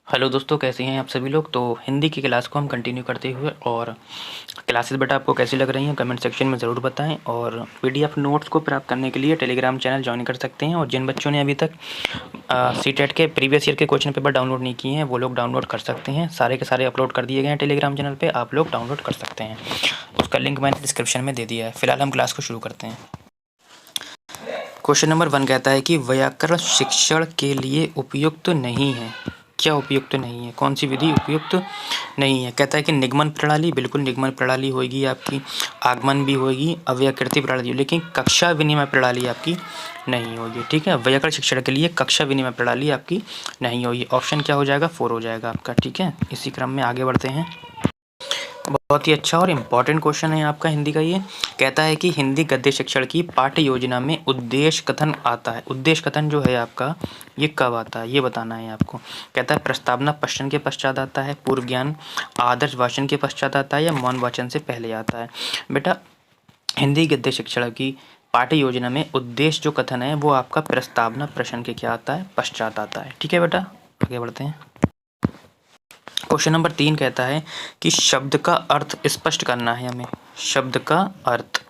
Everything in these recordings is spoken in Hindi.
हेलो दोस्तों, कैसे हैं आप सभी लोग। तो हिंदी की क्लास को हम कंटिन्यू करते हुए, और क्लासेस बेटा आपको कैसी लग रही हैं कमेंट सेक्शन में ज़रूर बताएं। और पीडीएफ नोट्स को प्राप्त करने के लिए टेलीग्राम चैनल ज्वाइन कर सकते हैं। और जिन बच्चों ने अभी तक सीटेट के प्रीवियस ईयर के क्वेश्चन पेपर डाउनलोड नहीं किए हैं वो लोग डाउनलोड कर सकते हैं। सारे के सारे अपलोड कर दिए गए हैं टेलीग्राम चैनल पर, आप लोग डाउनलोड कर सकते हैं। उसका लिंक मैंने डिस्क्रिप्शन में दे दिया है। फिलहाल हम क्लास को शुरू करते हैं। क्वेश्चन नंबर 1 कहता है कि व्याकरण शिक्षण के लिए उपयुक्त नहीं है। क्या उपयुक्त नहीं है, कौन सी विधि उपयुक्त नहीं है। कहता है कि निगमन प्रणाली, बिल्कुल निगमन प्रणाली होगी आपकी, आगमन भी होगी, अव्यकृति प्रणाली, लेकिन कक्षा विनिमय प्रणाली आपकी नहीं होगी। ठीक है, व्याकरण शिक्षण के लिए कक्षा विनिमय प्रणाली आपकी नहीं होगी। ऑप्शन क्या हो जाएगा, 4 हो जाएगा आपका। ठीक है, इसी क्रम में आगे बढ़ते हैं। बहुत ही अच्छा और इम्पॉर्टेंट क्वेश्चन है आपका हिंदी का। ये कहता है कि हिंदी गद्य शिक्षण की पाठ्य योजना में उद्देश्य कथन आता है। उद्देश्य कथन जो है आपका ये कब आता है ये बताना है आपको। कहता है प्रस्तावना प्रश्न के पश्चात आता है, पूर्व ज्ञान आदर्श वाचन के पश्चात आता है, या मौन वाचन से पहले आता है। बेटा हिंदी गद्य शिक्षण की पाठ्य योजना में उद्देश्य जो कथन है वो आपका प्रस्तावना प्रश्न के क्या आता है, पश्चात आता है। ठीक है बेटा, आगे बढ़ते हैं। क्वेश्चन नंबर 3 कहता है कि शब्द का अर्थ स्पष्ट करना है हमें। शब्द का अर्थ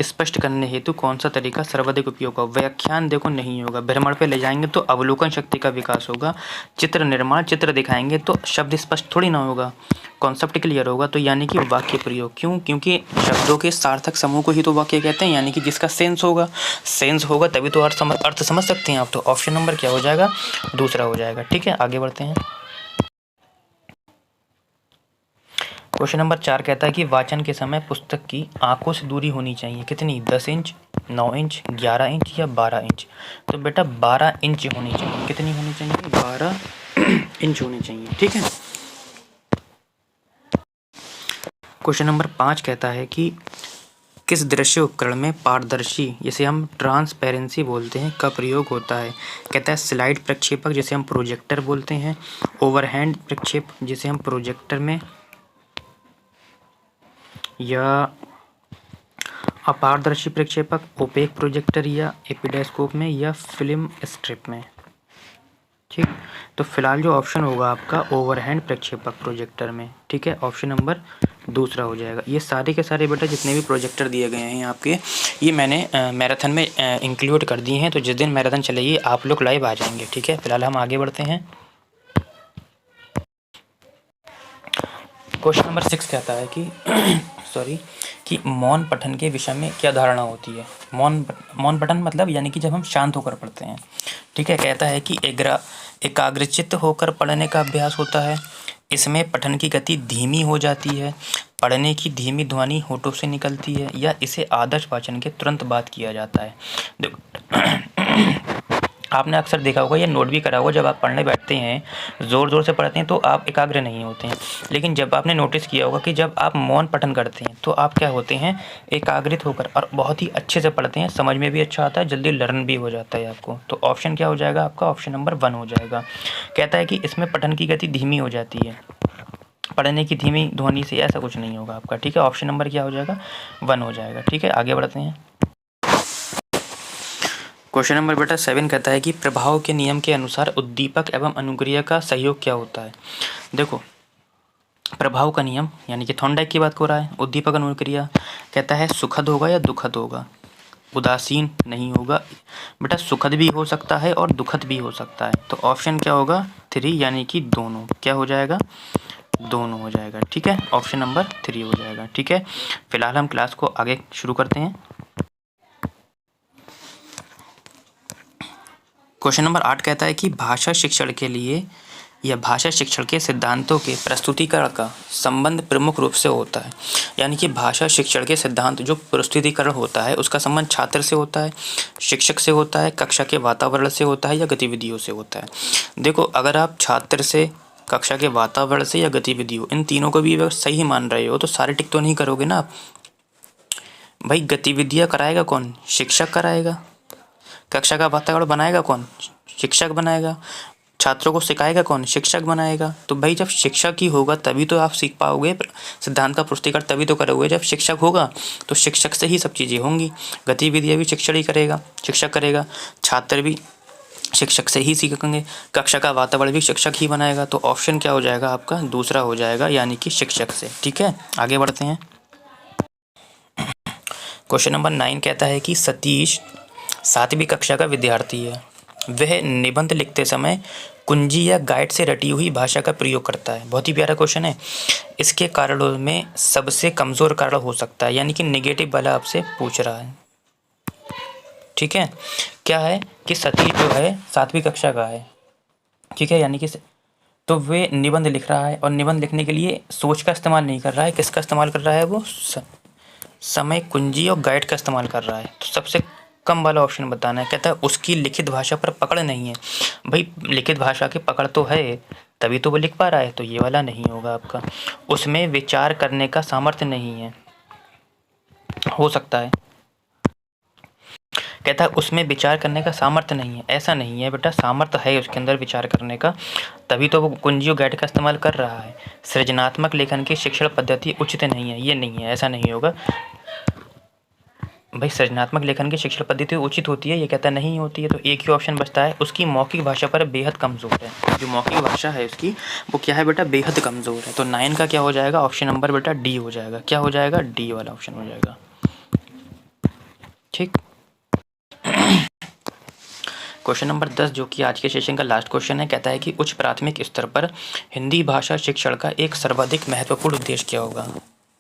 स्पष्ट करने हेतु कौन सा तरीका सर्वाधिक उपयोग होगा। व्याख्यान देखो नहीं होगा, भ्रमण पे ले जाएंगे तो अवलोकन शक्ति का विकास होगा। चित्र निर्माण, चित्र दिखाएंगे तो शब्द स्पष्ट थोड़ी ना होगा, कॉन्सेप्ट क्लियर होगा। तो यानी कि वाक्य प्रयोग। क्यों? क्योंकि शब्दों के सार्थक समूह को ही तो वाक्य कहते हैं, यानी कि जिसका सेंस होगा। सेंस होगा तभी तो अर्थ समझ सकते हैं आप। तो ऑप्शन नंबर क्या हो जाएगा, दूसरा हो जाएगा। ठीक है, आगे बढ़ते हैं। क्वेश्चन नंबर 4 कहता है कि वाचन के समय पुस्तक की आंखों से दूरी होनी चाहिए। कितनी? 10 इंच, 9 इंच, 11 इंच या 12 इंच। तो बेटा 12 इंच होनी चाहिए। कितनी होनी चाहिए? 12 इंच होनी चाहिए। ठीक है। क्वेश्चन नंबर 5 कहता है कि किस दृश्य उपकरण में पारदर्शी, जिसे हम ट्रांसपेरेंसी बोलते हैं, का प्रयोग होता है। कहता है स्लाइड प्रक्षेपक, जिसे हम प्रोजेक्टर बोलते हैं, ओवरहैंड प्रक्षेप, जिसे हम प्रोजेक्टर में, या अपारदर्शी प्रक्षेपक, ओपेक प्रोजेक्टर, या एपिडेस्कोप में, या फिल्म स्ट्रिप में। ठीक, तो फिलहाल जो ऑप्शन होगा आपका ओवरहैंड प्रक्षेपक प्रोजेक्टर में। ठीक है, ऑप्शन नंबर दूसरा हो जाएगा। ये सारे के सारे बेटा जितने भी प्रोजेक्टर दिए गए हैं आपके, ये मैंने मैराथन में इंक्लूड कर दिए हैं। तो जिस दिन मैराथन चलेगी आप लोग लाइव आ जाएंगे। ठीक है, फिलहाल हम आगे बढ़ते हैं। क्वेश्चन नंबर 6 कहता है कि कि मौन पठन के विषय में क्या धारणा होती है। मौन पठन मतलब यानी कि जब हम शांत होकर पढ़ते हैं। ठीक है, कहता है कि एकाग्रचित्त होकर पढ़ने का अभ्यास होता है। इसमें पठन की गति धीमी हो जाती है, पढ़ने की धीमी ध्वनि होठों से निकलती है, या इसे आदर्श वाचन के तुरंत बाद किया जाता है। आपने अक्सर देखा होगा, ये नोट भी करा होगा, जब आप पढ़ने बैठते हैं ज़ोर ज़ोर से पढ़ते हैं तो आप एकाग्र नहीं होते हैं। लेकिन जब आपने नोटिस किया होगा कि जब आप मौन पठन करते हैं तो आप क्या होते हैं, एकाग्रित होकर और बहुत ही अच्छे से पढ़ते हैं। समझ में भी अच्छा आता है, जल्दी लर्न भी हो जाता है आपको। तो ऑप्शन क्या हो जाएगा आपका, ऑप्शन नंबर 1 हो जाएगा। कहता है कि इसमें पठन की गति धीमी हो जाती है, पढ़ने की धीमी ध्वनि से ऐसा कुछ नहीं होगा आपका। ठीक है, ऑप्शन नंबर क्या हो जाएगा, 1 हो जाएगा। ठीक है, आगे बढ़ते हैं। क्वेश्चन नंबर बेटा 7 कहता है कि प्रभाव के नियम के अनुसार उद्दीपक एवं अनुक्रिया का सहयोग क्या होता है। देखो प्रभाव का नियम यानी कि थॉर्नडाइक की बात हो रहा है। उद्दीपक अनुक्रिया कहता है सुखद होगा या दुखद होगा, उदासीन नहीं होगा। बेटा सुखद भी हो सकता है और दुखद भी हो सकता है। तो ऑप्शन क्या होगा, 3 यानी कि दोनों। क्या हो जाएगा, दोनों हो जाएगा। ठीक है, ऑप्शन नंबर 3 हो जाएगा। ठीक है, फिलहाल हम क्लास को आगे शुरू करते हैं। क्वेश्चन नंबर 8 कहता है कि भाषा शिक्षण के लिए या भाषा शिक्षण के सिद्धांतों के प्रस्तुतिकरण का संबंध प्रमुख रूप से होता है। यानी कि भाषा शिक्षण के सिद्धांत जो प्रस्तुतिकरण होता है उसका संबंध छात्र से होता है, शिक्षक से होता है, कक्षा के वातावरण से होता है, या गतिविधियों से होता है। देखो अगर आप छात्र से, कक्षा के वातावरण से, या गतिविधियों, इन तीनों को भी अगर सही मान रहे हो तो सारे टिक तो नहीं करोगे ना आप। भाई गतिविधियाँ कराएगा कौन, शिक्षक कराएगा। कक्षा का वातावरण बनाएगा कौन, शिक्षक बनाएगा। छात्रों को सिखाएगा कौन, शिक्षक बनाएगा। तो भाई जब शिक्षक ही होगा तभी तो आप सीख पाओगे, सिद्धांत का पुष्टिकरण तभी तो करोगे जब शिक्षक होगा। तो शिक्षक से ही सब चीज़ें होंगी, गतिविधियाँ भी शिक्षण ही करेगा, शिक्षक करेगा, छात्र भी शिक्षक से ही सीखेंगे। कक्षा का वातावरण भी शिक्षक ही बनाएगा, तो ऑप्शन क्या हो जाएगा आपका, दूसरा हो जाएगा, यानी कि शिक्षक से। ठीक है, आगे बढ़ते हैं। क्वेश्चन नंबर 9 कहता है कि सतीश 7वीं कक्षा का विद्यार्थी है। वह निबंध लिखते समय कुंजी या गाइड से रटी हुई भाषा का प्रयोग करता है। बहुत ही प्यारा क्वेश्चन है। इसके कारणों में सबसे कमज़ोर कारण हो सकता है, यानी कि नेगेटिव वाला आपसे पूछ रहा है। ठीक है, क्या है कि सतीश जो है 7वीं कक्षा का है। ठीक है, यानी कि तो वे निबंध लिख रहा है, और निबंध लिखने के लिए सोच का इस्तेमाल नहीं कर रहा है। किसका इस्तेमाल कर रहा है वो, समय, कुंजी और गाइड का इस्तेमाल कर रहा है। तो सबसे कम वाला ऑप्शन बताना है। कहता है उसकी लिखित भाषा पर पकड़ नहीं है। भाई लिखित भाषा की पकड़ तो है, तभी तो वो लिख पा रहा है, तो ये वाला नहीं होगा आपका। उसमें विचार करने का सामर्थ्य नहीं है, हो सकता है। कहता है उसमें विचार करने का सामर्थ्य नहीं है, ऐसा नहीं है बेटा, सामर्थ्य है उसके अंदर विचार करने का, तभी तो वो कुंजी और गाइड का इस्तेमाल कर रहा है। सृजनात्मक लेखन की शिक्षण पद्धति उचित नहीं है, ये नहीं है, ऐसा नहीं होगा भाई। सृजनात्मक लेखन की शिक्षण पद्धति उचित होती है, ये कहता नहीं होती है, तो एक ही ऑप्शन बचता है, उसकी मौखिक भाषा पर बेहद कमज़ोर है। जो मौखिक भाषा है उसकी, वो क्या है बेटा, बेहद कमज़ोर है। तो 9 का क्या हो जाएगा, ऑप्शन नंबर बेटा डी हो जाएगा। क्या हो जाएगा, डी वाला ऑप्शन हो जाएगा। ठीक। क्वेश्चन नंबर 10 जो कि आज के सेशन का लास्ट क्वेश्चन है, कहता है कि उच्च प्राथमिक स्तर पर हिंदी भाषा शिक्षण का एक सर्वाधिक महत्वपूर्ण उद्देश्य क्या होगा।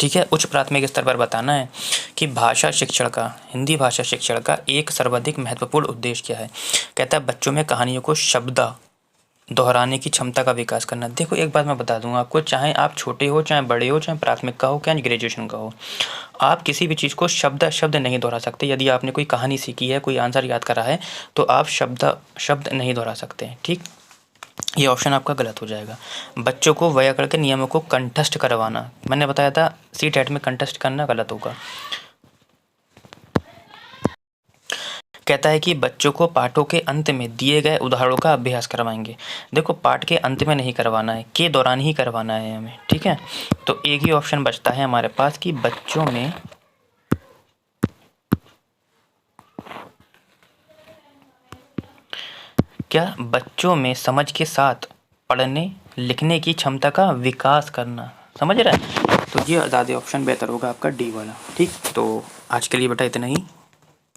ठीक है, उच्च प्राथमिक स्तर पर बताना है कि भाषा शिक्षण का, हिंदी भाषा शिक्षण का एक सर्वाधिक महत्वपूर्ण उद्देश्य क्या है। कहता है बच्चों में कहानियों को शब्द दोहराने की क्षमता का विकास करना। देखो एक बात मैं बता दूंगा आपको, चाहे आप छोटे हो, चाहे बड़े हो, चाहे प्राथमिक का हो, चाहे ग्रेजुएशन का हो, आप किसी भी चीज़ को शब्द शब्द नहीं दोहरा सकते। यदि आपने कोई कहानी सीखी है, कोई आंसर याद करा है, तो आप शब्द शब्द नहीं दोहरा सकते। ठीक, ये ऑप्शन आपका गलत हो जाएगा। बच्चों को व्याकरण के नियमों को कंठस्थ करवाना, मैंने बताया था CTET में कंठस्थ करना गलत होगा। कहता है कि बच्चों को पाठों के अंत में दिए गए उदाहरणों का अभ्यास करवाएंगे। देखो पाठ के अंत में नहीं करवाना है, के दौरान ही करवाना है हमें। ठीक है, तो एक ही ऑप्शन बचता है हमारे पास कि बच्चों में क्या, बच्चों में समझ के साथ पढ़ने लिखने की क्षमता का विकास करना। समझ रहा है, तो ये ज़्यादा ऑप्शन बेहतर होगा आपका डी वाला। ठीक, तो आज के लिए बेटा इतना ही।